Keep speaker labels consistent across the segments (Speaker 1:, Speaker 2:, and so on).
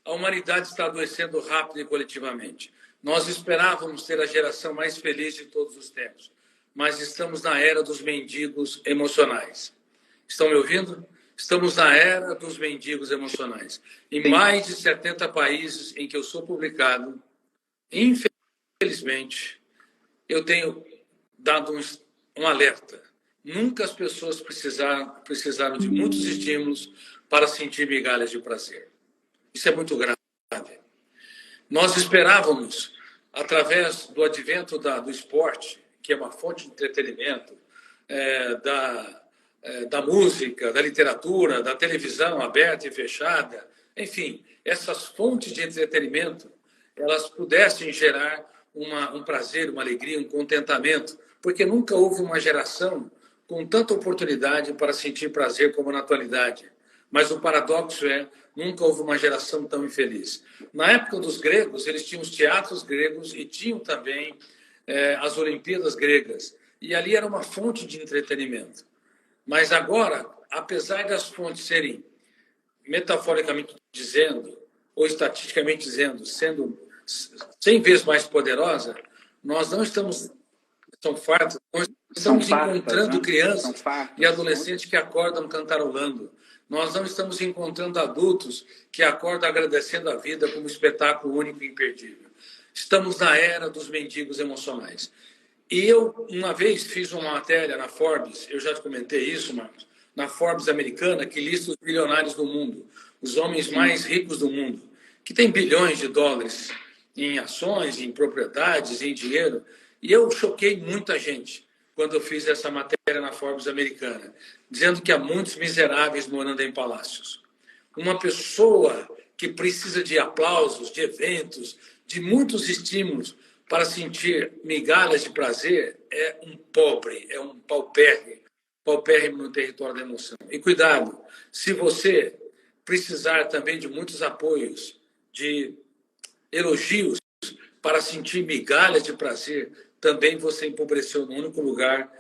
Speaker 1: a humanidade está adoecendo rápido e coletivamente. Nós esperávamos ter a geração mais feliz de todos os tempos, mas estamos na era dos mendigos emocionais. Estão me ouvindo? Estamos na era dos mendigos emocionais. Em mais de 70 países em que eu sou publicado, infelizmente, eu tenho dado um alerta. Nunca as pessoas precisaram de muitos estímulos para sentir migalhas de prazer. Isso é muito grave. Nós esperávamos, através do advento do esporte, que é uma fonte de entretenimento, da música, da literatura, da televisão aberta e fechada, enfim, essas fontes de entretenimento, elas pudessem gerar um prazer, uma alegria, um contentamento, porque nunca houve uma geração com tanta oportunidade para sentir prazer como na atualidade. Mas o paradoxo nunca houve uma geração tão infeliz. Na época dos gregos, eles tinham os teatros gregos e tinham também as Olimpíadas gregas. E ali era uma fonte de entretenimento. Mas agora, apesar das fontes serem, metaforicamente dizendo, ou estatisticamente dizendo, sendo 100 vezes mais poderosa, nós não estamos... São fartas, nós estamos encontrando crianças e adolescentes que acordam cantarolando. Nós não estamos encontrando adultos que acordam agradecendo a vida como um espetáculo único e imperdível. Estamos na era dos mendigos emocionais. E eu, uma vez, fiz uma matéria na Forbes, eu já te comentei isso, Marcos, na Forbes americana, que lista os bilionários do mundo, os homens mais ricos do mundo, que tem bilhões de dólares em ações, em propriedades, em dinheiro. E eu choquei muita gente quando eu fiz essa matéria na Forbes americana, dizendo que há muitos miseráveis morando em palácios. Uma pessoa que precisa de aplausos, de eventos, de muitos estímulos para sentir migalhas de prazer é um pobre, é um paupérrimo no território da emoção. E cuidado, se você precisar também de muitos apoios, de elogios para sentir migalhas de prazer, também você empobreceu no único lugar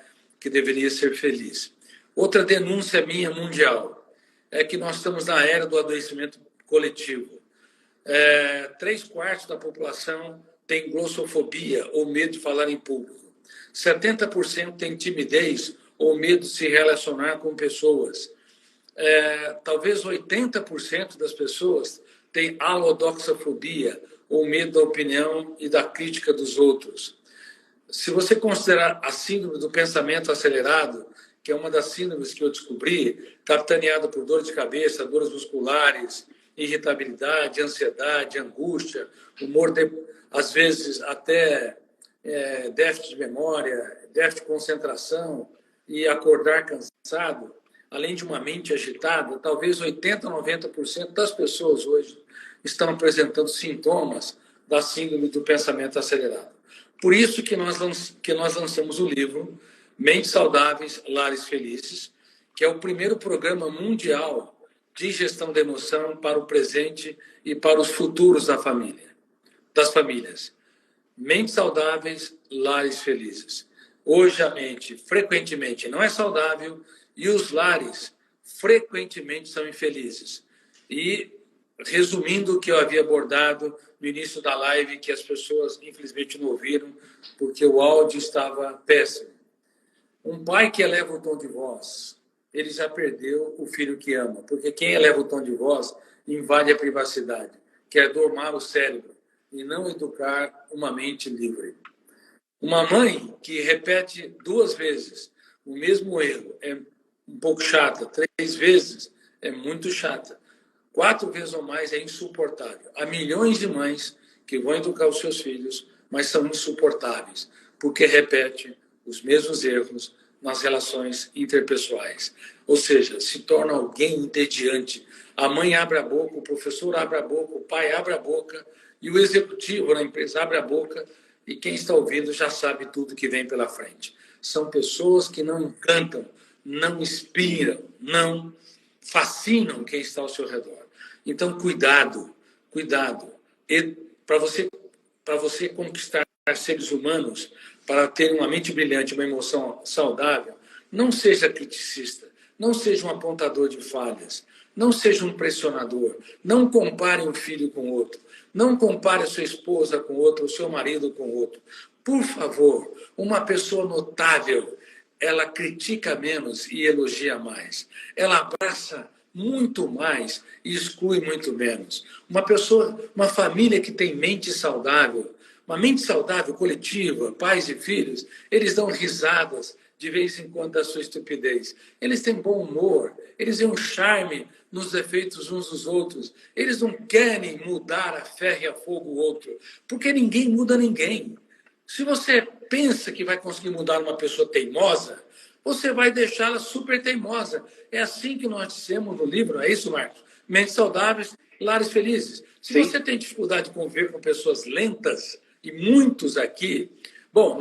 Speaker 1: que deveria ser feliz. Outra denúncia minha mundial é que nós estamos na era do adoecimento coletivo. 3/4 da população tem glossofobia ou medo de falar em público. 70% tem timidez ou medo de se relacionar com pessoas. Talvez 80% das pessoas têm alodoxafobia ou medo da opinião e da crítica dos outros. Se você considerar a síndrome do pensamento acelerado, que é uma das síndromes que eu descobri, capitaneada por dor de cabeça, dores musculares, irritabilidade, ansiedade, angústia, humor, às vezes até déficit de memória, déficit de concentração e acordar cansado, além de uma mente agitada, talvez 80% a 90% das pessoas hoje estão apresentando sintomas da síndrome do pensamento acelerado. Por isso que nós lançamos o livro Mentes Saudáveis, Lares Felizes, que é o primeiro programa mundial de gestão da emoção para o presente e para os futuros das famílias. Mentes saudáveis, lares felizes. Hoje a mente frequentemente não é saudável e os lares frequentemente são infelizes. E, resumindo o que eu havia abordado no início da live, que as pessoas infelizmente não ouviram, porque o áudio estava péssimo. Um pai que eleva o tom de voz, ele já perdeu o filho que ama, porque quem eleva o tom de voz invade a privacidade, quer domar o cérebro e não educar uma mente livre. Uma mãe que repete 2 vezes o mesmo erro é um pouco chata, 3 vezes é muito chata, 4 vezes ou mais é insuportável. Há milhões de mães que vão educar os seus filhos, mas são insuportáveis, porque repetem os mesmos erros nas relações interpessoais. Ou seja, se torna alguém entediante. A mãe abre a boca, o professor abre a boca, o pai abre a boca, e o executivo na empresa abre a boca, e quem está ouvindo já sabe tudo que vem pela frente. São pessoas que não encantam, não inspiram, não fascinam quem está ao seu redor. Então, cuidado. E para você conquistar seres humanos, para ter uma mente brilhante, uma emoção saudável, não seja criticista, não seja um apontador de falhas, Não seja um pressionador. Não compare um filho com outro. Não compare a sua esposa com outro, o seu marido com outro. Por favor, uma pessoa notável, ela critica menos e elogia mais. Ela abraça muito mais e exclui muito menos. Uma pessoa, uma família que tem mente saudável, uma mente saudável coletiva, pais e filhos, eles dão risadas de vez em quando da sua estupidez. Eles têm bom humor, eles têm um charme nos defeitos uns dos outros. Eles não querem mudar a ferro e a fogo o outro, porque ninguém muda ninguém. Se você pensa que vai conseguir mudar uma pessoa teimosa, você vai deixá-la super teimosa. É assim que nós dissemos no livro, não é isso, Marcos? Mentes saudáveis, lares felizes. Se
Speaker 2: Sim.
Speaker 1: você tem dificuldade de conviver com pessoas lentas, e muitos aqui, bom,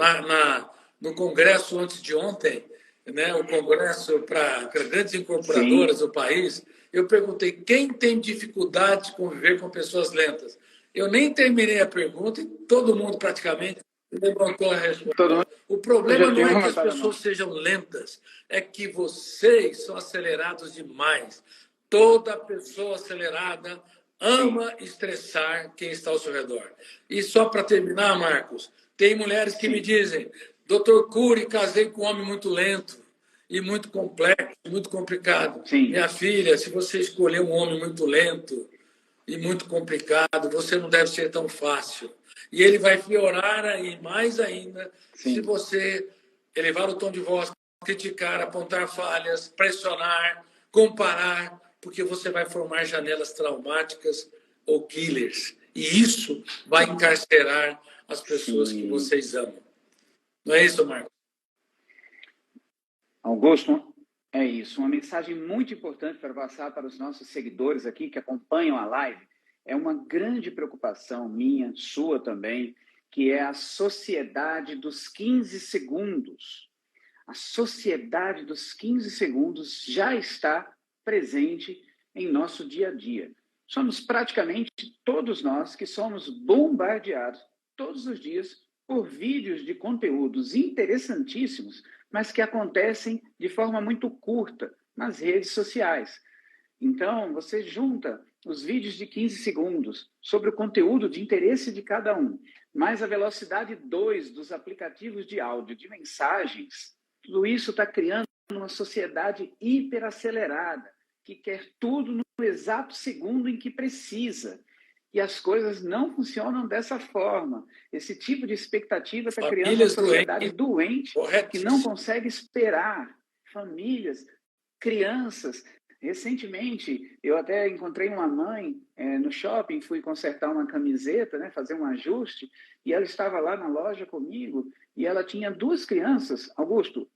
Speaker 1: no congresso antes de ontem, né, o congresso para grandes incorporadoras do país, eu perguntei quem tem dificuldade de conviver com pessoas lentas. Eu nem terminei a pergunta e todo mundo praticamente levantou a resposta. O problema não é que as pessoas sejam lentas, é que vocês são acelerados demais. Toda pessoa acelerada ama estressar quem está ao seu redor. E só para terminar, Marcos, tem mulheres que me dizem, doutor Cury, casei com um homem muito lento e muito complexo, muito complicado.
Speaker 2: Sim.
Speaker 1: Minha filha, se você escolher um homem muito lento e muito complicado, você não deve ser tão fácil. E ele vai piorar aí, mais ainda, se você elevar o tom de voz, criticar, apontar falhas, pressionar, comparar, porque você vai formar janelas traumáticas ou killers. E isso vai encarcerar as pessoas que vocês amam. Não é isso, Marcos?
Speaker 2: Augusto, é isso. Uma mensagem muito importante para passar para os nossos seguidores aqui que acompanham a live. É uma grande preocupação minha, sua também, que é a sociedade dos 15 segundos. A sociedade dos 15 segundos já está presente em nosso dia a dia. Somos praticamente todos nós que somos bombardeados todos os dias por vídeos de conteúdos interessantíssimos, mas que acontecem de forma muito curta nas redes sociais. Então, você junta os vídeos de 15 segundos sobre o conteúdo de interesse de cada um, mais a velocidade 2 dos aplicativos de áudio, de mensagens, tudo isso está criando uma sociedade hiperacelerada, que quer tudo no exato segundo em que precisa. E as coisas não funcionam dessa forma. Esse tipo de expectativa está criando uma sociedade doente que não consegue esperar. Famílias, crianças. Recentemente, eu até encontrei uma mãe no shopping, fui consertar uma camiseta, né, fazer um ajuste, e ela estava lá na loja comigo, e ela tinha 2 crianças. Augusto,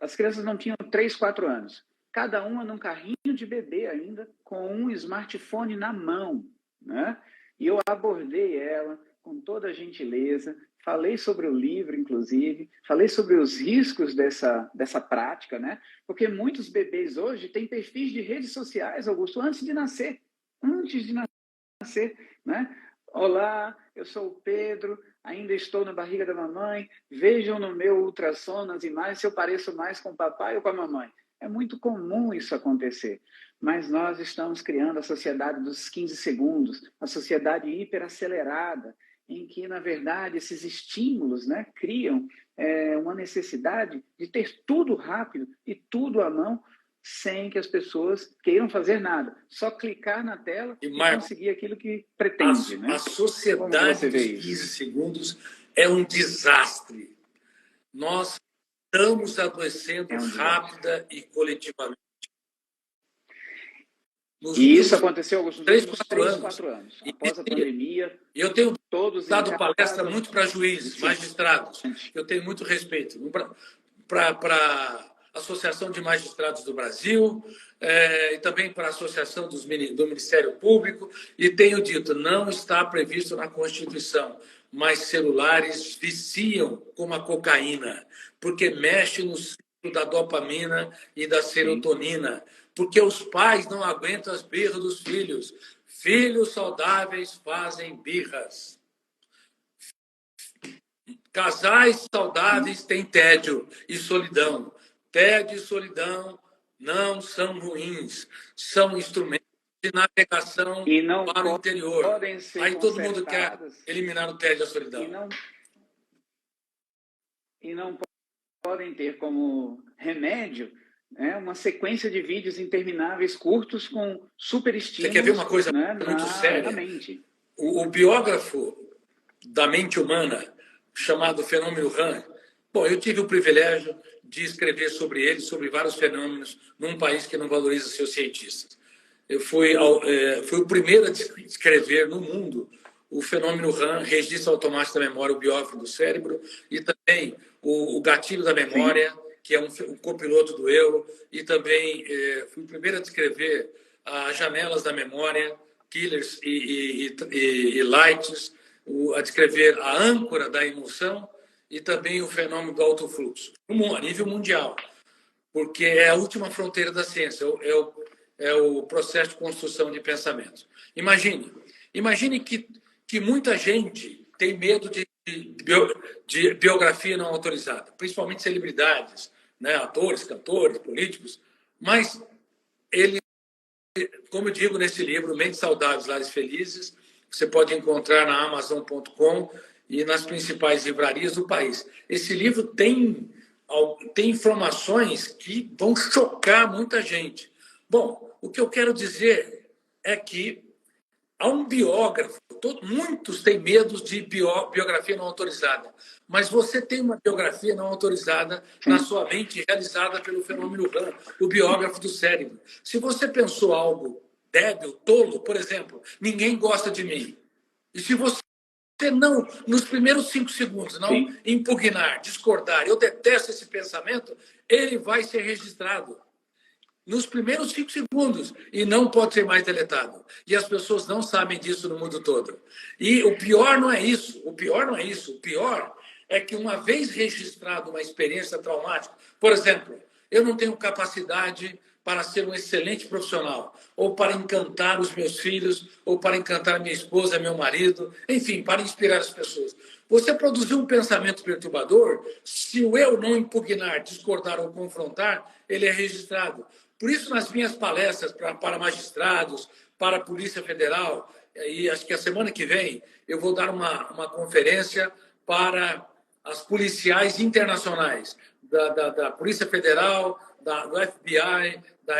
Speaker 2: as crianças não tinham 3, 4 anos. Cada uma num carrinho de bebê ainda, com um smartphone na mão, né? E eu abordei ela com toda a gentileza, falei sobre o livro, inclusive, falei sobre os riscos dessa prática, né? Porque muitos bebês hoje têm perfis de redes sociais, Augusto, antes de nascer. Antes de nascer, né? Olá, eu sou o Pedro, ainda estou na barriga da mamãe, vejam no meu ultrassom as imagens se eu pareço mais com o papai ou com a mamãe. É muito comum isso acontecer, mas nós estamos criando a sociedade dos 15 segundos, a sociedade hiperacelerada, em que, na verdade, esses estímulos, né, criam uma necessidade de ter tudo rápido e tudo à mão, sem que as pessoas queiram fazer nada. Só clicar na tela e conseguir aquilo que pretende.
Speaker 1: A sociedade dos 15 segundos é um desastre. Nós estamos adoecendo rápida e coletivamente.
Speaker 2: E isso aconteceu nos últimos
Speaker 1: 3, 4
Speaker 2: anos. Após a pandemia,
Speaker 1: e eu tenho
Speaker 2: todos
Speaker 1: dado palestra muito para juízes, magistrados. Eu tenho muito respeito para a Associação de Magistrados do Brasil e também para a Associação do Ministério Público, e tenho dito, não está previsto na Constituição, mas celulares viciam como a cocaína, porque mexe no ciclo da dopamina e da serotonina, porque os pais não aguentam as birras dos filhos. Filhos saudáveis fazem birras. Casais saudáveis têm tédio e solidão. Tédio e solidão não são ruins, são instrumentos de navegação para o interior. Aí todo mundo quer eliminar o tédio e a solidão.
Speaker 2: E não podem ter como remédio uma sequência de vídeos intermináveis, curtos, com super estímulos.
Speaker 1: Você quer ver uma coisa muito séria? O biógrafo da mente humana, chamado Fenômeno Ram, bom, eu tive o privilégio de escrever sobre ele, sobre vários fenômenos, num país que não valoriza seus cientistas. Eu fui o primeiro a descrever no mundo o fenômeno RAM, registro automático da memória, o biógrafo do cérebro, e também o gatilho da memória, sim, que é um copiloto do eu, e também fui o primeiro a descrever as janelas da memória, killers e lights, a descrever a âncora da emoção e também o fenômeno do autofluxo, a nível mundial, porque é a última fronteira da ciência, é o processo de construção de pensamento. Imagine que muita gente tem medo de biografia não autorizada, principalmente celebridades, né, atores, cantores, políticos, mas ele, como eu digo nesse livro, Mentes Saudáveis, Lares Felizes, você pode encontrar na Amazon.com e nas principais livrarias do país. Esse livro tem informações que vão chocar muita gente. Bom, o que eu quero dizer é que há um biógrafo, muitos têm medo de biografia não autorizada, mas você tem uma biografia não autorizada na sua mente, realizada pelo fenômeno RAM, o biógrafo do cérebro. Se você pensou algo débil, tolo, por exemplo, ninguém gosta de mim, e se você não, nos primeiros 5 segundos, não sim, impugnar, discordar, eu detesto esse pensamento, ele vai ser registrado nos primeiros 5 segundos e não pode ser mais deletado. E as pessoas não sabem disso no mundo todo. E o pior não é isso. O pior é que uma vez registrado uma experiência traumática, por exemplo, eu não tenho capacidade para ser um excelente profissional, ou para encantar os meus filhos, ou para encantar minha esposa, meu marido, enfim, para inspirar as pessoas. Você produziu um pensamento perturbador, se o eu não impugnar, discordar ou confrontar, ele é registrado. Por isso, nas minhas palestras para magistrados, para a Polícia Federal, e acho que a semana que vem eu vou dar uma conferência para as policiais internacionais, da Polícia Federal, do FBI, da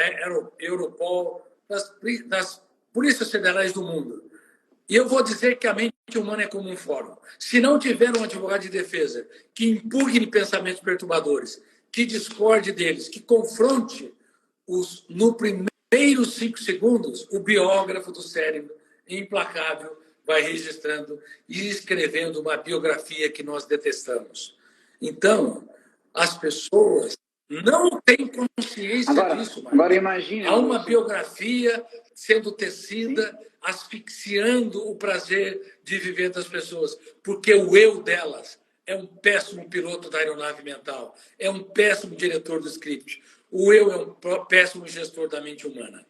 Speaker 1: Europol, das polícias federais do mundo. E eu vou dizer que a mente humana é como um fórum. Se não tiver um advogado de defesa que impugne pensamentos perturbadores, que discorde deles, que confronte no primeiros 5 segundos, o biógrafo do cérebro, implacável, vai registrando e escrevendo uma biografia que nós detestamos. Então, as pessoas não têm consciência disso, Marcos.
Speaker 2: Agora imagine.
Speaker 1: Há uma biografia sendo tecida, sim, asfixiando o prazer de viver das pessoas, porque o eu delas é um péssimo piloto da aeronave mental, é um péssimo diretor do script. O eu é um péssimo gestor da mente humana.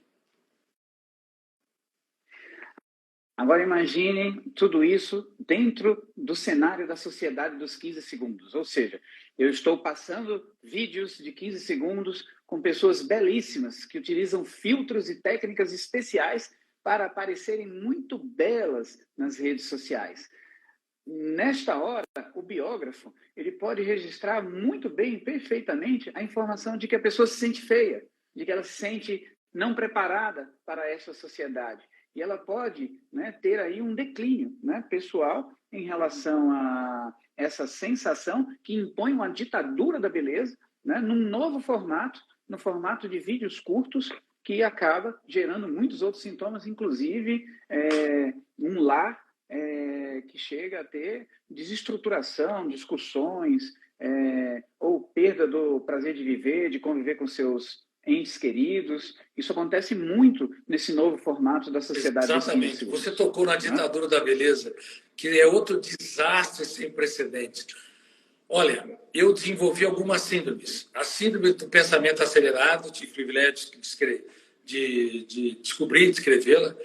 Speaker 2: Agora imagine tudo isso dentro do cenário da sociedade dos 15 segundos. Ou seja, eu estou passando vídeos de 15 segundos com pessoas belíssimas que utilizam filtros e técnicas especiais para aparecerem muito belas nas redes sociais. Nesta hora, o biógrafo ele pode registrar muito bem, perfeitamente, a informação de que a pessoa se sente feia, de que ela se sente não preparada para essa sociedade. E ela pode, né, ter aí um declínio, né, pessoal em relação a essa sensação que impõe uma ditadura da beleza, né, num novo formato, no formato de vídeos curtos, que acaba gerando muitos outros sintomas, inclusive um lar que chega a ter desestruturação, discussões, ou perda do prazer de viver, de conviver com seus entes queridos. Isso acontece muito nesse novo formato da sociedade.
Speaker 1: Exatamente. Você tocou na ditadura da beleza, que é outro desastre sem precedentes. Olha, eu desenvolvi algumas síndromes. A síndrome do pensamento acelerado, tive o privilégio de descobrir e descrevê-la,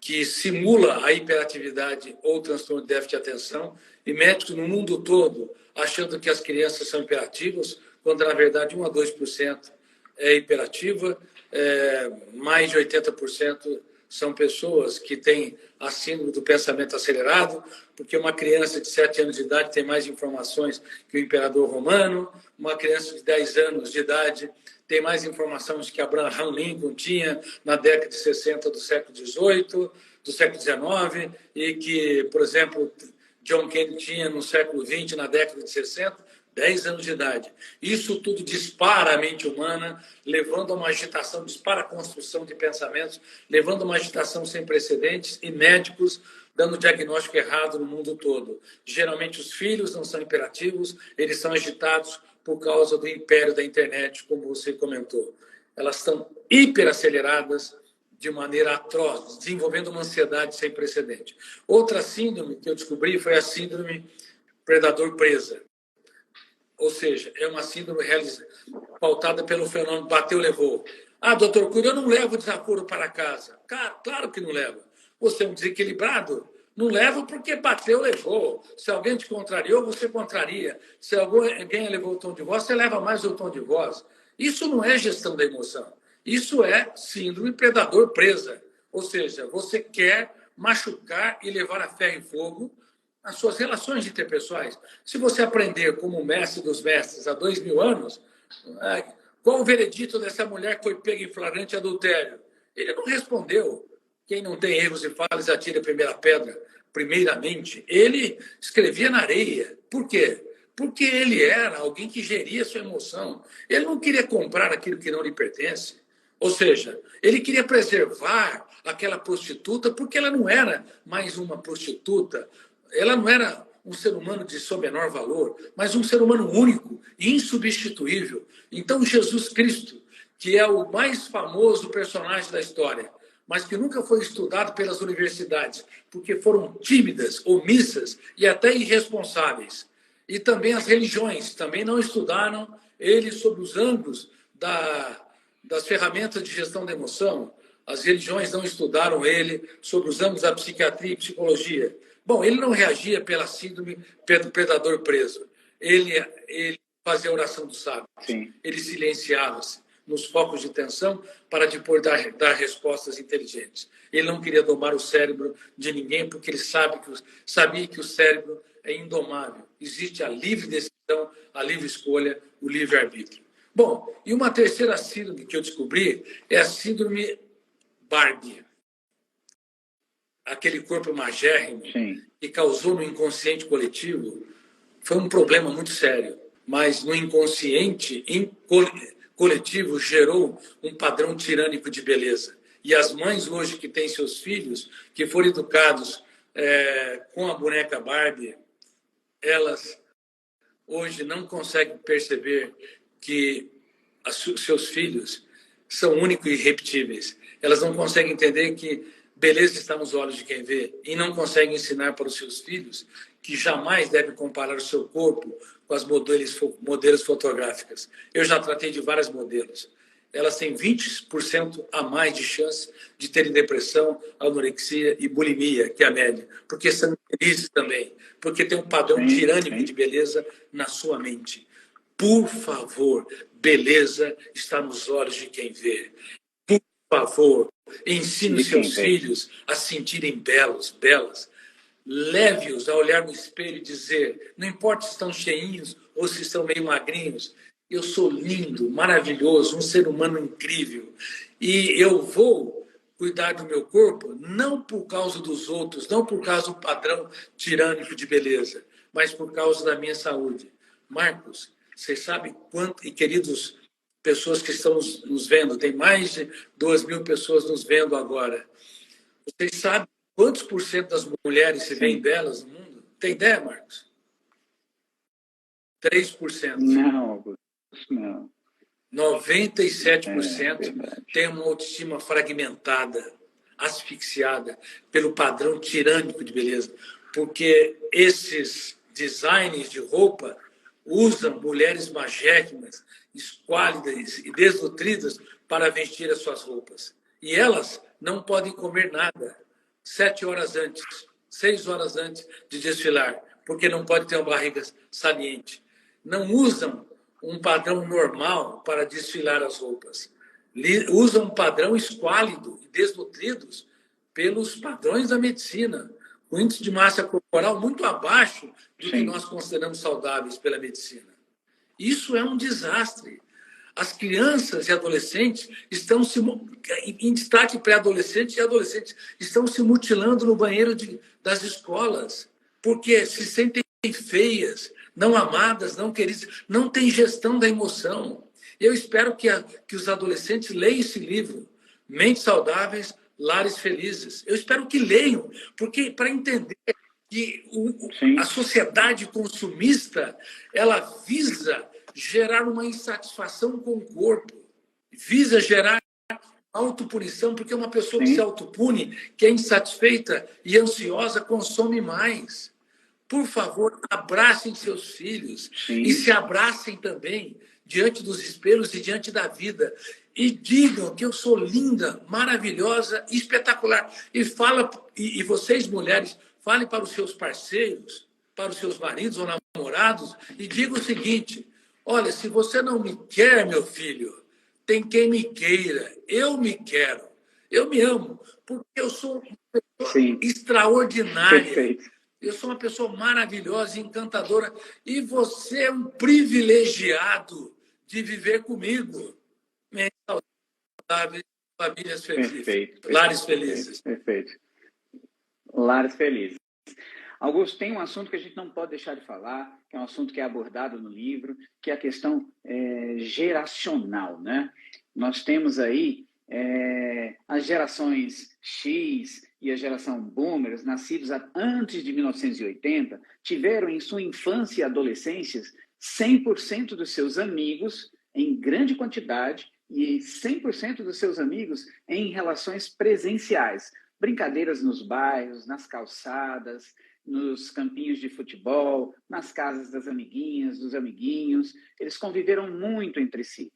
Speaker 1: que simula a hiperatividade ou transtorno de déficit de atenção, e médicos no mundo todo achando que as crianças são hiperativas, quando na verdade 1 a 2% é hiperativa, mais de 80% são pessoas que têm a síndrome do pensamento acelerado, porque uma criança de 7 anos de idade tem mais informações que o imperador romano, uma criança de 10 anos de idade tem mais informações que Abraham Lincoln tinha na década de 60 do século XVIII, do século XIX, e que, por exemplo, John Kennedy tinha no século XX, na década de 60, 10 anos de idade. Isso tudo dispara a mente humana, levando a uma agitação, dispara a construção de pensamentos, levando a uma agitação sem precedentes e médicos dando diagnóstico errado no mundo todo. Geralmente os filhos não são hiperativos, eles são agitados por causa do império da internet, como você comentou. Elas estão hiperaceleradas de maneira atroz, desenvolvendo uma ansiedade sem precedente. Outra síndrome que eu descobri foi a síndrome predador-presa. Ou seja, é uma síndrome pautada pelo fenômeno bateu, levou. Ah, doutor Cury, eu não levo desaforo para casa. Claro que não leva. Você é um desequilibrado? Não leva porque bateu, levou. Se alguém te contrariou, você contraria. Se alguém elevou o tom de voz, você leva mais o tom de voz. Isso não é gestão da emoção. Isso é síndrome predador-presa. Ou seja, você quer machucar e levar a ferro e fogo as suas relações interpessoais. Se você aprender como mestre dos mestres há 2000 anos, qual o veredito dessa mulher que foi pega em flagrante adultério? Ele não respondeu. Quem não tem erros e falhas atira a primeira pedra. Primeiramente, ele escrevia na areia. Por quê? Porque ele era alguém que geria sua emoção. Ele não queria comprar aquilo que não lhe pertence. Ou seja, ele queria preservar aquela prostituta porque ela não era mais uma prostituta, ela não era um ser humano de seu menor valor, mas um ser humano único e insubstituível. Então, Jesus Cristo, que é o mais famoso personagem da história, mas que nunca foi estudado pelas universidades, porque foram tímidas, omissas e até irresponsáveis. E também as religiões também não estudaram ele sob os ângulos das ferramentas de gestão da emoção. As religiões não estudaram ele sob os ângulos da psiquiatria e psicologia. Bom, ele não reagia pela síndrome do predador preso. Ele fazia a oração dos sábios.
Speaker 2: Sim.
Speaker 1: Ele silenciava-se nos focos de tensão para depois dar respostas inteligentes. Ele não queria domar o cérebro de ninguém porque ele sabia que o cérebro é indomável. Existe a livre decisão, a livre escolha, o livre-arbítrio. Bom, e uma terceira síndrome que eu descobri é a síndrome Barbie. Aquele corpo magérrimo que causou no inconsciente coletivo foi um problema muito sério, mas no inconsciente coletivo gerou um padrão tirânico de beleza. E as mães hoje que têm seus filhos, que foram educados com a boneca Barbie, elas hoje não conseguem perceber que seus filhos são únicos e irrepetíveis. Elas não conseguem entender que beleza está nos olhos de quem vê e não conseguem ensinar para os seus filhos que jamais deve comparar o seu corpo com as modelos fotográficas. Eu já tratei de várias modelos. Elas têm 20% a mais de chance de terem depressão, anorexia e bulimia, que é a média. Porque são felizes também. Porque tem um padrão tirânico de beleza na sua mente. Por favor, beleza está nos olhos de quem vê. Por favor, ensine seus filhos a se sentirem belas. Leve-os a olhar no espelho e dizer, não importa se estão cheinhos ou se estão meio magrinhos, eu sou lindo, maravilhoso, um ser humano incrível. E eu vou cuidar do meu corpo não por causa dos outros, não por causa do padrão tirânico de beleza, mas por causa da minha saúde. Marcos, vocês sabem quanto, e queridos pessoas que estão nos vendo, tem mais de 2.000 pessoas nos vendo agora. Vocês sabem quantos por cento das mulheres se veem belas no mundo? Tem ideia, Marcos? 3%.
Speaker 2: Não.
Speaker 1: 97% tem uma autoestima fragmentada, asfixiada pelo padrão tirânico de beleza. Porque esses designs de roupa usam mulheres magérrimas, esquálidas e desnutridas para vestir as suas roupas. E elas não podem comer nada 7 horas antes, 6 horas antes de desfilar, porque não pode ter uma barriga saliente. Não usam um padrão normal para desfilar as roupas. Usam um padrão esquálido e desnutridos pelos padrões da medicina, com índice de massa corporal muito abaixo do que nós consideramos saudáveis pela medicina. Isso é um desastre. As crianças e adolescentes estão em destaque pré-adolescentes e adolescentes, estão se mutilando no banheiro das escolas, porque se sentem feias, não amadas, não queridas, não tem gestão da emoção. Eu espero que os adolescentes leiam esse livro, Mentes Saudáveis, Lares Felizes. Eu espero que leiam, porque para entender que a sociedade consumista, ela visa gerar uma insatisfação com o corpo, visa gerar autopunição, porque uma pessoa que se autopune, que é insatisfeita e ansiosa, consome mais. Por favor, abracem seus filhos e se abracem também diante dos espelhos e diante da vida. E digam que eu sou linda, maravilhosa, espetacular. E vocês, mulheres, falem para os seus parceiros, para os seus maridos ou namorados, e digam o seguinte: olha, se você não me quer, meu filho, tem quem me queira. Eu me quero. Eu me amo, porque eu sou uma pessoa extraordinária.
Speaker 2: Perfeito.
Speaker 1: Eu sou uma pessoa maravilhosa, encantadora, e você é um privilegiado de viver comigo. Mentes saudáveis, famílias felizes, lares felizes.
Speaker 2: Perfeito. Lares felizes. Augusto, tem um assunto que a gente não pode deixar de falar, que é um assunto que é abordado no livro, que é a questão geracional, né? Nós temos aí as gerações X e a geração Boomers, nascidos antes de 1980, tiveram em sua infância e adolescência 100% dos seus amigos em grande quantidade e 100% dos seus amigos em relações presenciais. Brincadeiras nos bairros, nas calçadas, nos campinhos de futebol, nas casas das amiguinhas, dos amiguinhos. Eles conviveram muito entre si.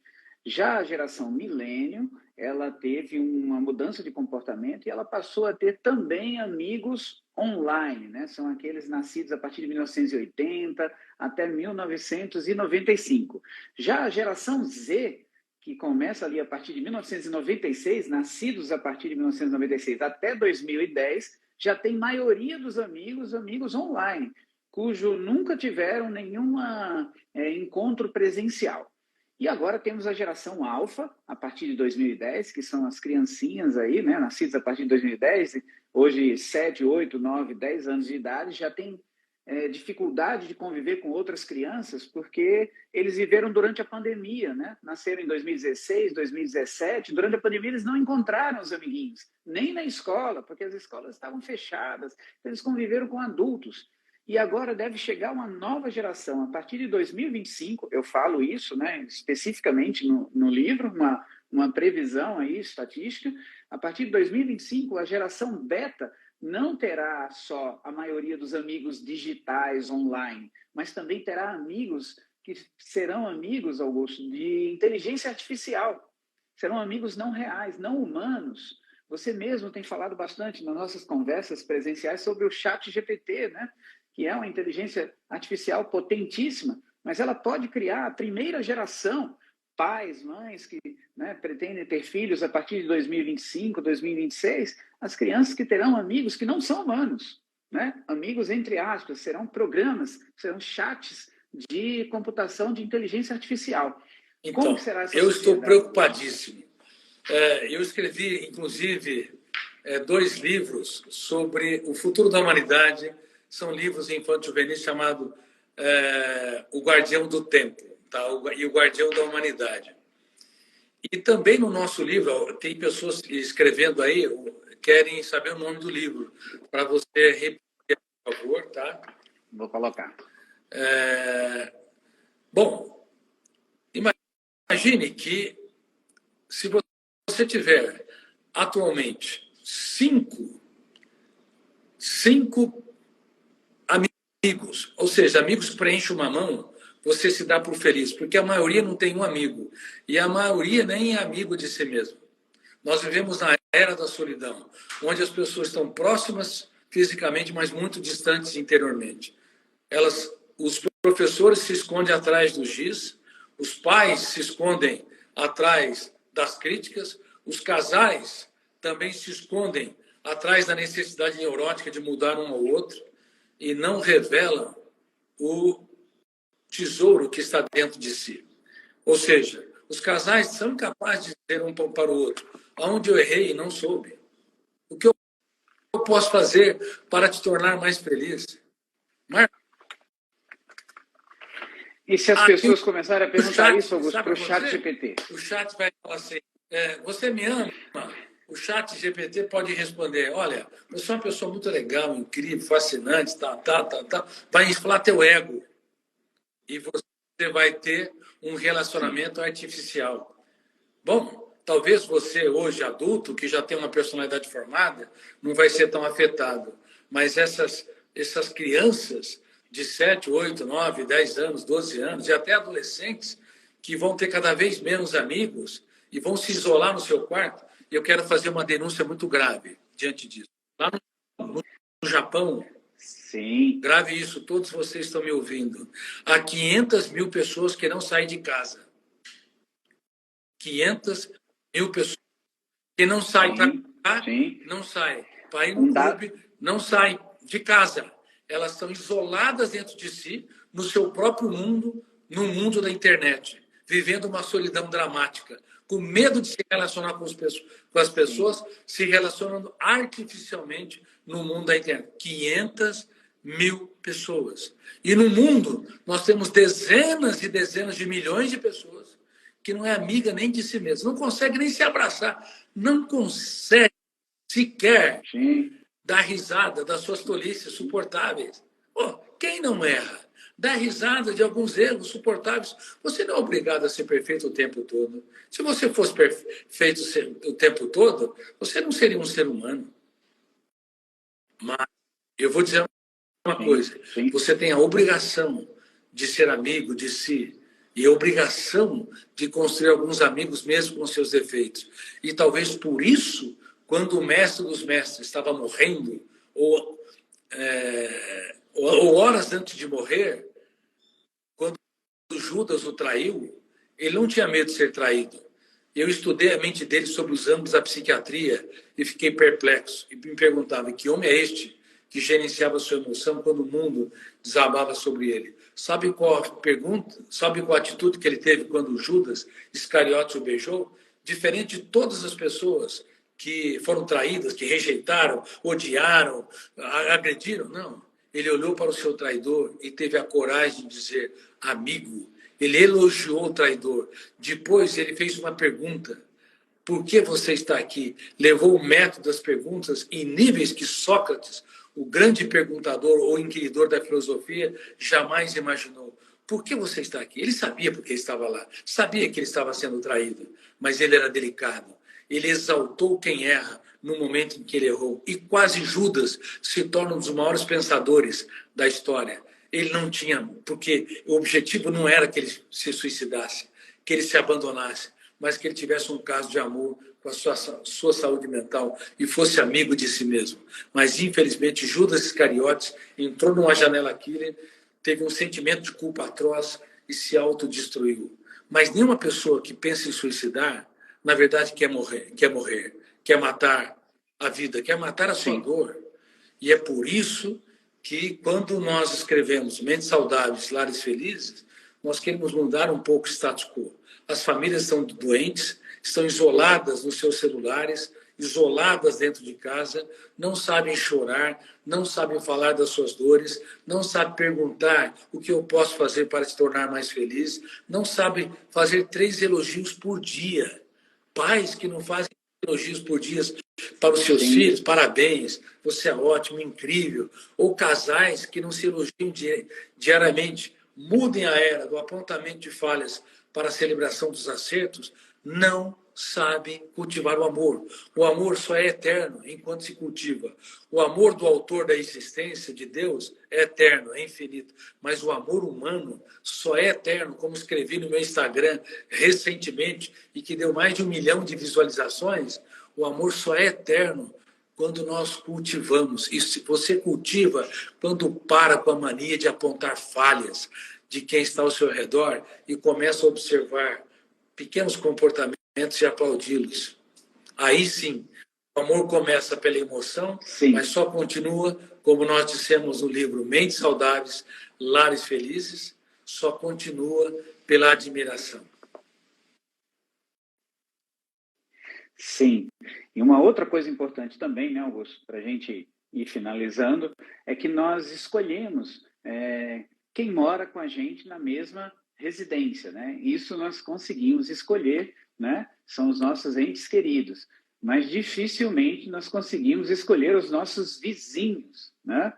Speaker 2: Já a geração milênio, ela teve uma mudança de comportamento e ela passou a ter também amigos online, né? São aqueles nascidos a partir de 1980 até 1995. Já a geração Z, que começa ali a partir de 1996, nascidos a partir de 1996 até 2010, já tem maioria dos amigos online, cujo nunca tiveram nenhum encontro presencial. E agora temos a geração alfa, a partir de 2010, que são as criancinhas aí, né, nascidas a partir de 2010, hoje 7, 8, 9, 10 anos de idade, já tem dificuldade de conviver com outras crianças, porque eles viveram durante a pandemia, né? Nasceram em 2016, 2017, durante a pandemia eles não encontraram os amiguinhos, nem na escola, porque as escolas estavam fechadas, então eles conviveram com adultos. E agora deve chegar uma nova geração, a partir de 2025, eu falo isso, né, especificamente no livro, uma previsão aí, estatística, a partir de 2025, a geração beta não terá só a maioria dos amigos digitais online, mas também terá amigos que serão amigos, Augusto, de inteligência artificial. Serão amigos não reais, não humanos. Você mesmo tem falado bastante nas nossas conversas presenciais sobre o ChatGPT, né? Que é uma inteligência artificial potentíssima, mas ela pode criar a primeira geração, pais, mães que, né, pretendem ter filhos a partir de 2025, 2026, as crianças que terão amigos que não são humanos, né? Amigos entre aspas, serão programas, serão chats de computação de inteligência artificial.
Speaker 1: Então,
Speaker 2: como será essa
Speaker 1: eu
Speaker 2: sociedade?
Speaker 1: Estou preocupadíssimo. Eu escrevi, inclusive, 2 livros sobre o futuro da humanidade. São livros infanto-juvenis chamados O Guardião do Tempo, tá? E O Guardião da Humanidade. E também no nosso livro, tem pessoas escrevendo aí, querem saber o nome do livro, para você repetir, por favor, tá?
Speaker 2: Vou colocar.
Speaker 1: Bom, imagine que se você tiver atualmente 5 amigos, ou seja, amigos que preenchem uma mão, você se dá por feliz, porque a maioria não tem um amigo, e a maioria nem é amigo de si mesmo. Nós vivemos na era da solidão, onde as pessoas estão próximas fisicamente, mas muito distantes interiormente. Os professores se escondem atrás do giz, Os pais se escondem atrás das críticas, os casais também se escondem atrás da necessidade neurótica de mudar um ao outro e não revelam o tesouro que está dentro de si. Ou seja, os casais são capazes de dizer um para o outro: aonde eu errei e não soube. O que eu posso fazer para te tornar mais feliz?
Speaker 2: E se as pessoas começarem a perguntar isso, Augusto, para o chat GPT?
Speaker 1: O chat vai falar assim: você me ama? O chat GPT pode responder: olha, você é uma pessoa muito legal, incrível, fascinante, vai inflar teu ego. E você vai ter um relacionamento artificial. Bom, talvez você, hoje adulto, que já tem uma personalidade formada, não vai ser tão afetado. Mas essas crianças de 7, 8, 9, 10 anos, 12 anos, e até adolescentes, que vão ter cada vez menos amigos e vão se isolar no seu quarto, eu quero fazer uma denúncia muito grave diante disso. Lá no Japão,
Speaker 2: sim,
Speaker 1: grave isso, todos vocês estão me ouvindo, há 500 mil pessoas que não saem de casa. 500 mil pessoas que não saem para cá, não saem para ir no clube, não saem de casa. Elas estão isoladas dentro de si, no seu próprio mundo, no mundo da internet, vivendo uma solidão dramática, com medo de se relacionar com as pessoas, se relacionando artificialmente no mundo da internet. 500 mil pessoas. E no mundo, nós temos dezenas e dezenas de milhões de pessoas que não é amiga nem de si mesma, não consegue nem se abraçar, não consegue sequer dar risada das suas tolices suportáveis. Quem não erra? Dá risada de alguns erros suportáveis. Você não é obrigado a ser perfeito o tempo todo. Se você fosse perfeito o tempo todo, você não seria um ser humano. Mas eu vou dizer uma coisa: você tem a obrigação de ser amigo de si e a obrigação de construir alguns amigos mesmo com seus defeitos. E talvez por isso, quando o mestre dos mestres estava morrendo, ou horas antes de morrer, quando Judas o traiu, ele não tinha medo de ser traído. Eu estudei a mente dele sobre os âmbitos da psiquiatria e fiquei perplexo. E me perguntava: que homem é este que gerenciava sua emoção quando o mundo desabava sobre ele? Sabe qual a pergunta? Sabe qual a atitude que ele teve quando Judas Iscariotes o beijou? Diferente de todas as pessoas que foram traídas, que rejeitaram, odiaram, agrediram, não. Ele olhou para o seu traidor e teve a coragem de dizer: amigo. Ele elogiou o traidor. Depois ele fez uma pergunta: por que você está aqui? Levou o método das perguntas em níveis que Sócrates, o grande perguntador ou inquiridor da filosofia, jamais imaginou. Por que você está aqui? Ele sabia porque estava lá, sabia que ele estava sendo traído, mas ele era delicado. Ele exaltou quem erra no momento em que ele errou. E quase Judas se torna um dos maiores pensadores da história. Ele não tinha, porque o objetivo não era que ele se suicidasse, que ele se abandonasse, mas que ele tivesse um caso de amor com a sua saúde mental e fosse amigo de si mesmo. Mas, infelizmente, Judas Iscariotes entrou numa janela killer, teve um sentimento de culpa atroz e se autodestruiu. Mas nenhuma pessoa que pensa em suicidar, na verdade, quer morrer, quer matar a vida, quer matar a sua dor. E é por isso que, quando nós escrevemos Mentes Saudáveis, Lares Felizes, nós queremos mudar um pouco o status quo. As famílias estão doentes, estão isoladas nos seus celulares, isoladas dentro de casa, não sabem chorar, não sabem falar das suas dores, não sabem perguntar o que eu posso fazer para te tornar mais feliz, não sabem fazer 3 elogios por dia. Pais que não fazem elogios por dia para os seus filhos: parabéns, você é ótimo, incrível. Ou casais que não se elogiam diariamente. Mudem a era do apontamento de falhas para a celebração dos acertos. Não sabem cultivar o amor. O amor só é eterno enquanto se cultiva. O amor do autor da existência, de Deus, é eterno, é infinito. Mas o amor humano só é eterno, como escrevi no meu Instagram recentemente, e que deu mais de 1 milhão de visualizações. O amor só é eterno quando nós cultivamos. E você cultiva quando para com a mania de apontar falhas, de quem está ao seu redor e começa a observar pequenos comportamentos e aplaudi-los. Aí sim, o amor começa pela emoção,
Speaker 2: Sim.
Speaker 1: mas só continua, como nós dissemos no livro Mentes Saudáveis, Lares Felizes, só continua pela admiração.
Speaker 2: Sim. E uma outra coisa importante também, né, Augusto, para a gente ir finalizando, é que nós escolhemos quem mora com a gente na mesma residência, né? Isso nós conseguimos escolher, né? São os nossos entes queridos, mas dificilmente nós conseguimos escolher os nossos vizinhos, né?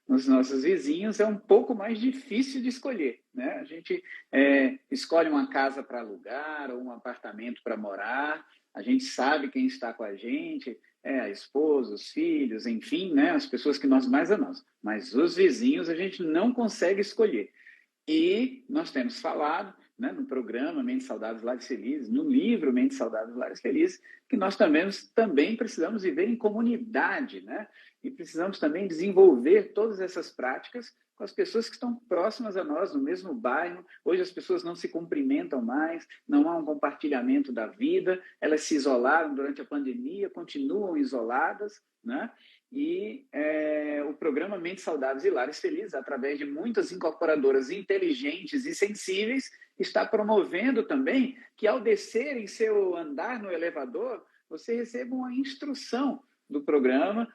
Speaker 2: Os nossos vizinhos é um pouco mais difícil de escolher, né? A gente escolhe uma casa para alugar ou um apartamento para morar, a gente sabe quem está com a gente, a esposa, os filhos, enfim, né? As pessoas que nós mais amamos. Mas os vizinhos a gente não consegue escolher. E nós temos falado, né, no programa Mentes Saudáveis, Lares Felizes, no livro Mentes Saudáveis, Lares Felizes, que nós também precisamos viver em comunidade, né? E precisamos também desenvolver todas essas práticas com as pessoas que estão próximas a nós, no mesmo bairro. Hoje as pessoas não se cumprimentam mais, não há um compartilhamento da vida, elas se isolaram durante a pandemia, continuam isoladas, né? E o programa Mentes Saudáveis e Lares Felizes, através de muitas incorporadoras inteligentes e sensíveis, está promovendo também que, ao descer em seu andar no elevador, você receba uma instrução do programa,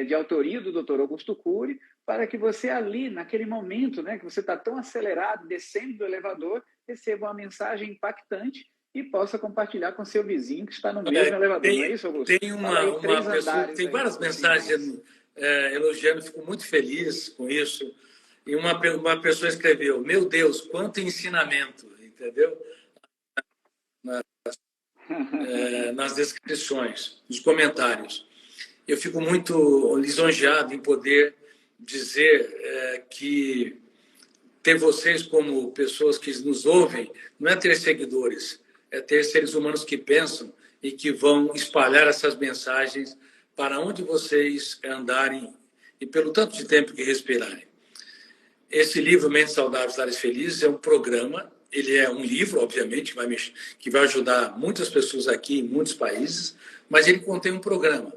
Speaker 2: de autoria do Dr. Augusto Cury, para que você ali, naquele momento, né, que você está tão acelerado, descendo do elevador, receba uma mensagem impactante e possa compartilhar com seu vizinho que está no mesmo elevador. Não é isso, Augusto?
Speaker 1: Tem uma pessoa, tem várias mensagens elogiando, fico muito feliz com isso. E uma pessoa escreveu: meu Deus, quanto ensinamento, entendeu? Nas descrições, nos comentários. Eu fico muito lisonjeado em poder dizer que ter vocês como pessoas que nos ouvem não é ter seguidores, é ter seres humanos que pensam e que vão espalhar essas mensagens para onde vocês andarem e pelo tanto de tempo que respirarem. Esse livro, Mentes Saudáveis, Lares Felizes, é um programa, ele é um livro, obviamente, que vai ajudar muitas pessoas aqui em muitos países, mas ele contém um programa.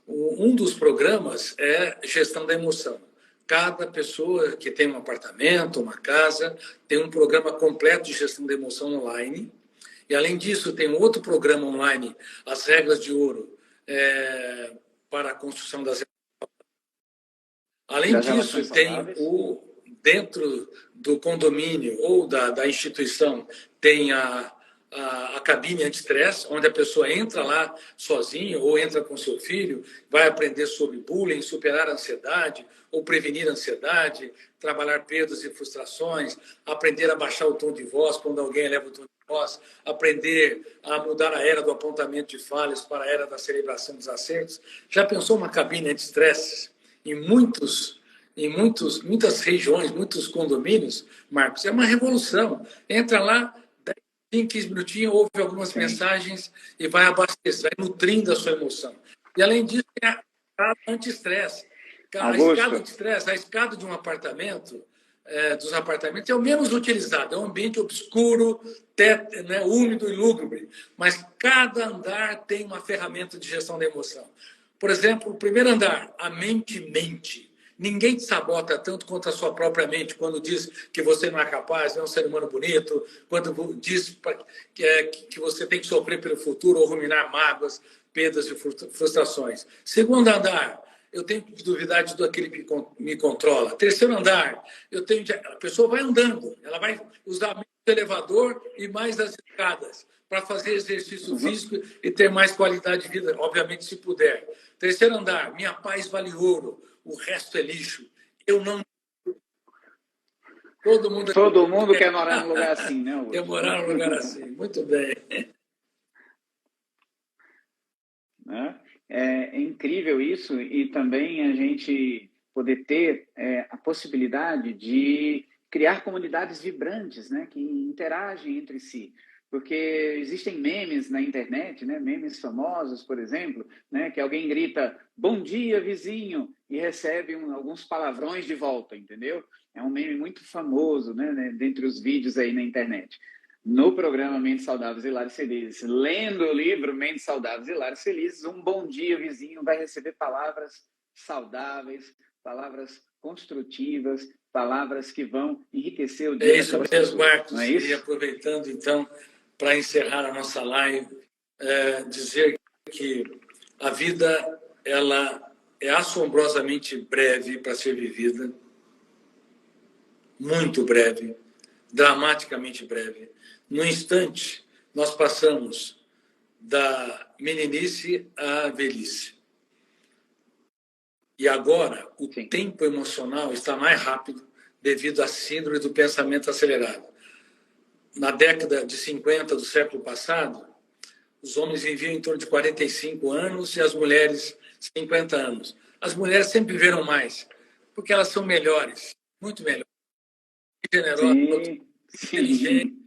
Speaker 1: Um dos programas é gestão da emoção. Cada pessoa que tem um apartamento, uma casa, tem um programa completo de gestão da emoção online. E, além disso, tem um outro programa online, As Regras de Ouro, para a construção das... Além disso, tem dentro do condomínio ou da instituição, tem a cabine anti-estresse, onde a pessoa entra lá sozinha ou entra com seu filho, vai aprender sobre bullying, superar a ansiedade ou prevenir a ansiedade, trabalhar perdas e frustrações, aprender a baixar o tom de voz quando alguém eleva o tom de voz, aprender a mudar a era do apontamento de falhas para a era da celebração dos acertos. Já pensou uma cabine anti-estresse? Muitas regiões, muitos condomínios, Marcos, é uma revolução. Entra lá, 15 minutinhos, ouve algumas mensagens e vai abastecer, vai nutrindo a sua emoção. E, além disso, tem a escada anti-estresse. A escada anti-estresse, a escada de um apartamento, dos apartamentos, é o menos utilizado. É um ambiente obscuro, úmido e lúgubre. Mas cada andar tem uma ferramenta de gestão da emoção. Por exemplo, o primeiro andar, a mente mente. Ninguém te sabota tanto quanto a sua própria mente quando diz que você não é capaz, não é um ser humano bonito, quando diz que você tem que sofrer pelo futuro ou ruminar mágoas, perdas e frustrações. Segundo andar, eu tenho que duvidar de tudo aquilo que me controla. Terceiro andar, a pessoa vai andando, ela vai usar menos o elevador e mais as escadas para fazer exercício físico e ter mais qualidade de vida, obviamente, se puder. Terceiro andar, minha paz vale ouro, o resto é lixo. Eu não...
Speaker 2: Todo mundo quer morar num lugar assim, né, Augusto?
Speaker 1: Quer morar num lugar assim, muito bem.
Speaker 2: É incrível isso, e também a gente poder ter a possibilidade de criar comunidades vibrantes, né, que interagem entre si. porque existem memes na internet, né? Memes famosos, por exemplo, né? Que alguém grita, bom dia, vizinho, e recebe alguns palavrões de volta, entendeu? É um meme muito famoso, né? Dentre os vídeos aí na internet. No programa Mentes Saudáveis e Lares Felizes, lendo o livro Mentes Saudáveis e Lares Felizes, um bom dia, vizinho, vai receber palavras saudáveis, palavras construtivas, palavras que vão enriquecer o dia
Speaker 1: É isso
Speaker 2: daquelas
Speaker 1: mesmo,
Speaker 2: pessoas. Não é
Speaker 1: Marcos. E
Speaker 2: isso?
Speaker 1: aproveitando, então, para encerrar a nossa live, dizer que a vida ela é assombrosamente breve para ser vivida, muito breve, dramaticamente breve. No instante, nós passamos da meninice à velhice. E agora, o
Speaker 2: Sim.
Speaker 1: tempo emocional está mais rápido devido à síndrome do pensamento acelerado. Na década de 50 do século passado, os homens viviam em torno de 45 anos e as mulheres 50 anos. As mulheres sempre viveram mais, porque elas são melhores, muito melhores, generosas,
Speaker 2: Sim,
Speaker 1: inteligentes.
Speaker 2: sim.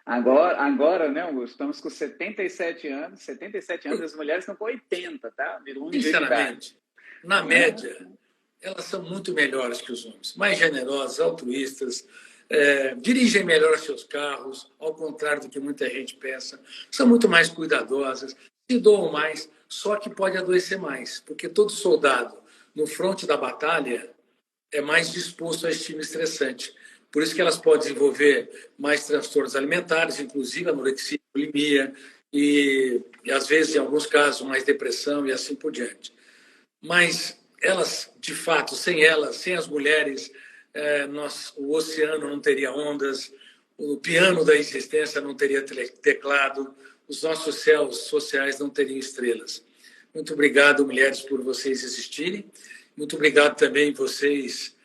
Speaker 2: Agora, né, Augusto? Estamos com 77 anos. 77 anos, as mulheres estão com 80, tá? De longevidade.
Speaker 1: Sinceramente, na
Speaker 2: Né?
Speaker 1: média, elas são muito melhores que os homens, mais generosas, altruístas, dirigem melhor seus carros, ao contrário do que muita gente pensa, são muito mais cuidadosas, se doam mais, só que pode adoecer mais, porque todo soldado no fronte da batalha é mais disposto a estímulo estressante. Por isso que elas podem desenvolver mais transtornos alimentares, inclusive anorexia, bulimia, e às vezes, em alguns casos, mais depressão e assim por diante. Mas elas, de fato, sem elas, sem as mulheres, o oceano não teria ondas, o piano da existência não teria teclado, os nossos céus sociais não teriam estrelas. Muito obrigado, mulheres, por vocês existirem. Muito obrigado também vocês,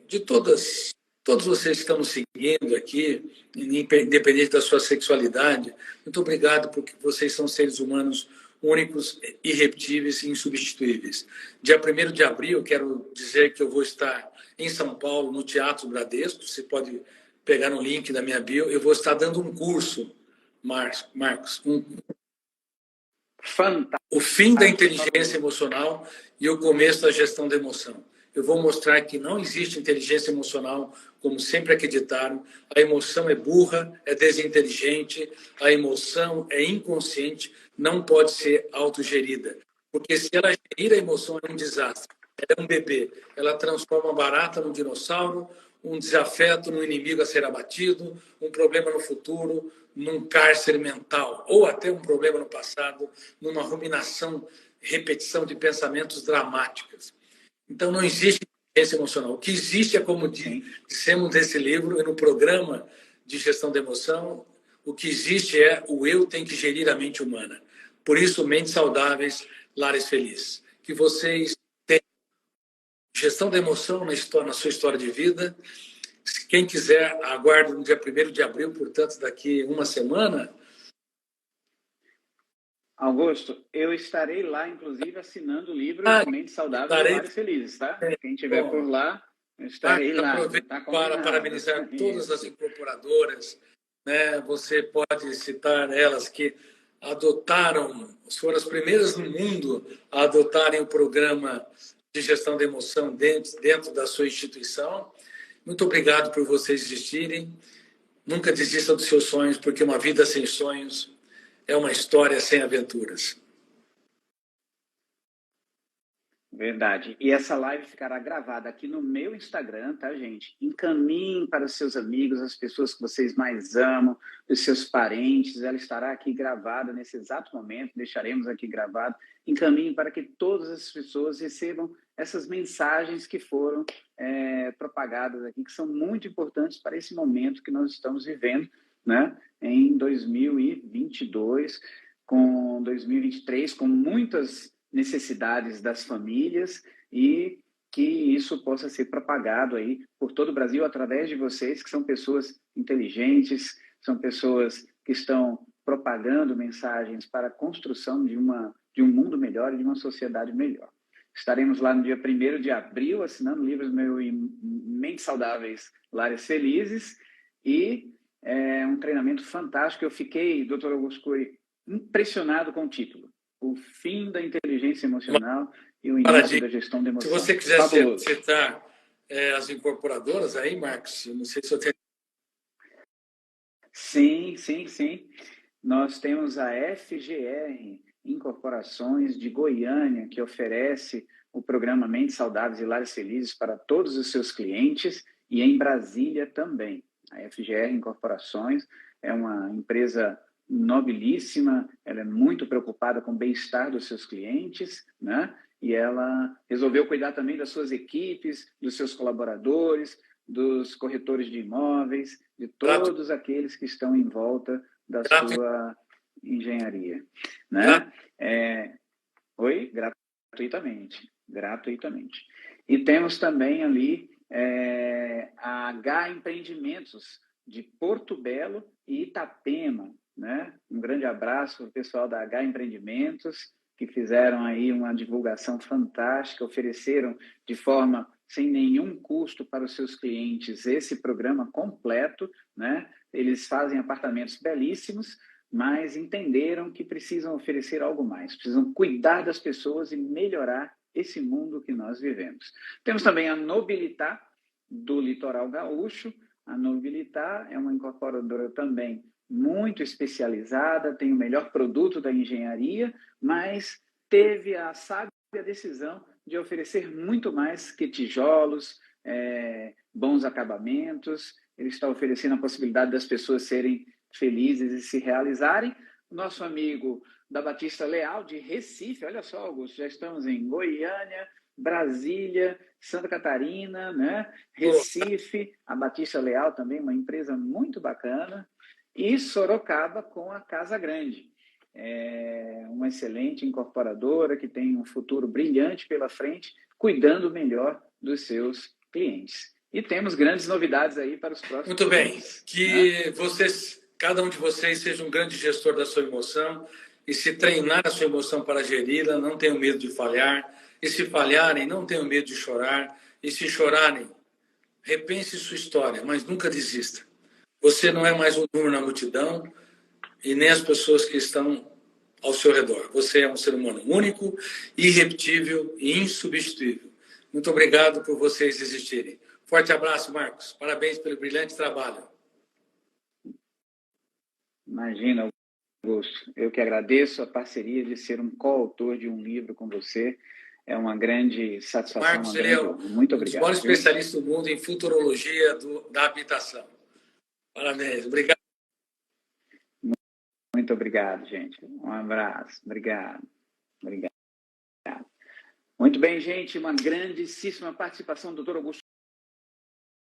Speaker 1: de todos vocês que estão nos seguindo aqui, independente da sua sexualidade. Muito obrigado porque vocês são seres humanos únicos, irrepetíveis e insubstituíveis. Dia 1º de abril, quero dizer que eu vou estar em São Paulo, no Teatro Bradesco. Você pode pegar no link da minha bio. Eu vou estar dando um curso, Marcos,
Speaker 2: Fantástico.
Speaker 1: o fim da inteligência emocional e o começo da gestão da emoção. Eu vou mostrar que não existe inteligência emocional, como sempre acreditaram. A emoção é burra, é desinteligente, a emoção é inconsciente, não pode ser autogerida. Porque se ela gerir a emoção, é um desastre. Ela é um bebê. Ela transforma uma barata num dinossauro, um desafeto num inimigo a ser abatido, um problema no futuro, num cárcere mental, ou até um problema no passado, numa ruminação, repetição de pensamentos dramáticos. Então, não existe inteligência emocional. O que existe é, como dissemos nesse livro e no programa de gestão da emoção, o que existe é o eu tem que gerir a mente humana. Por isso, mentes saudáveis, lares felizes. Que vocês tenham gestão da emoção na sua história de vida. Quem quiser, aguarde no dia 1º de abril, portanto, daqui uma semana.
Speaker 2: Augusto, eu estarei lá, inclusive, assinando o livro Mentes Saudáveis e
Speaker 1: Estarei.
Speaker 2: Lares Felizes, tá? Quem estiver por lá, eu estarei lá.
Speaker 1: Aproveito
Speaker 2: Tá
Speaker 1: para
Speaker 2: combinado.
Speaker 1: parabenizar todas as incorporadoras. Né? Você pode citar elas que adotaram, foram as primeiras no mundo a adotarem o programa de gestão da emoção dentro da sua instituição. Muito obrigado por vocês existirem. Nunca desistam dos seus sonhos, porque uma vida sem sonhos é uma história sem aventuras.
Speaker 2: Verdade. E essa live ficará gravada aqui no meu Instagram, tá, gente? Encaminhem para os seus amigos, as pessoas que vocês mais amam, os seus parentes. Ela estará aqui gravada nesse exato momento, deixaremos aqui gravado. Encaminhem para que todas as pessoas recebam essas mensagens que foram propagadas aqui, que são muito importantes para esse momento que nós estamos vivendo, né? Em 2022, com 2023, com muitas necessidades das famílias e que isso possa ser propagado aí por todo o Brasil através de vocês, que são pessoas inteligentes, são pessoas que estão propagando mensagens para a construção de um mundo melhor e de uma sociedade melhor. Estaremos lá no dia 1º de abril, assinando livros meu em Mentes Saudáveis, Lares Felizes, e É um treinamento fantástico. Eu fiquei, doutor Augusto Cury, impressionado com o título. O fim da inteligência emocional e o início da gestão da
Speaker 1: Se
Speaker 2: emoção.
Speaker 1: você quiser
Speaker 2: Fabuloso.
Speaker 1: citar as incorporadoras aí, Marcos, eu não sei se eu tenho...
Speaker 2: Sim, sim, sim. Nós temos a FGR Incorporações de Goiânia, que oferece o programa Mentes Saudáveis e Lares Felizes para todos os seus clientes, e em Brasília também. A FGR Incorporações é uma empresa nobilíssima, ela é muito preocupada com o bem-estar dos seus clientes, né? E ela resolveu cuidar também das suas equipes, dos seus colaboradores, dos corretores de imóveis, de todos aqueles que estão em volta da sua engenharia, né? Oi? Gratuitamente. E temos também ali a H Empreendimentos de Porto Belo e Itapema, né? Um grande abraço para o pessoal da H Empreendimentos, que fizeram aí uma divulgação fantástica, ofereceram de forma sem nenhum custo para os seus clientes esse programa completo, né? Eles fazem apartamentos belíssimos, mas entenderam que precisam oferecer algo mais, precisam cuidar das pessoas e melhorar esse mundo que nós vivemos. Temos também a Nobilitar, do Litoral Gaúcho. A Nobilitar é uma incorporadora também muito especializada, tem o melhor produto da engenharia, mas teve a sábia decisão de oferecer muito mais que tijolos, bons acabamentos. Ele está oferecendo a possibilidade das pessoas serem felizes e se realizarem. O nosso amigo da Batista Leal, de Recife, olha só, Augusto, já estamos em Goiânia, Brasília, Santa Catarina, né? Recife, a Batista Leal também, uma empresa muito bacana, e Sorocaba com a Casa Grande. Uma excelente incorporadora que tem um futuro brilhante pela frente, cuidando melhor dos seus clientes. E temos grandes novidades aí para os próximos
Speaker 1: Muito bem.
Speaker 2: meses,
Speaker 1: Que
Speaker 2: né?
Speaker 1: vocês, cada um de vocês, seja um grande gestor da sua emoção e se treinar a sua emoção para geri-la, não tenham medo de falhar. E se falharem, não tenham medo de chorar. E se chorarem, repense sua história, mas nunca desista. Você não é mais um número na multidão e nem as pessoas que estão ao seu redor. Você é um ser humano único, irrepetível e insubstituível. Muito obrigado por vocês existirem. Forte abraço, Marcos. Parabéns pelo brilhante trabalho.
Speaker 2: Imagina, Augusto. Eu que agradeço a parceria de ser um coautor de um livro com você. É uma grande satisfação,
Speaker 1: Marcos,
Speaker 2: uma grande honra. Muito
Speaker 1: um dos
Speaker 2: obrigado.
Speaker 1: maiores especialistas do mundo em futurologia da habitação. Parabéns. Obrigado.
Speaker 2: Muito obrigado, gente. Um abraço. Obrigado. Muito bem, gente. Uma grandíssima participação do Dr. Augusto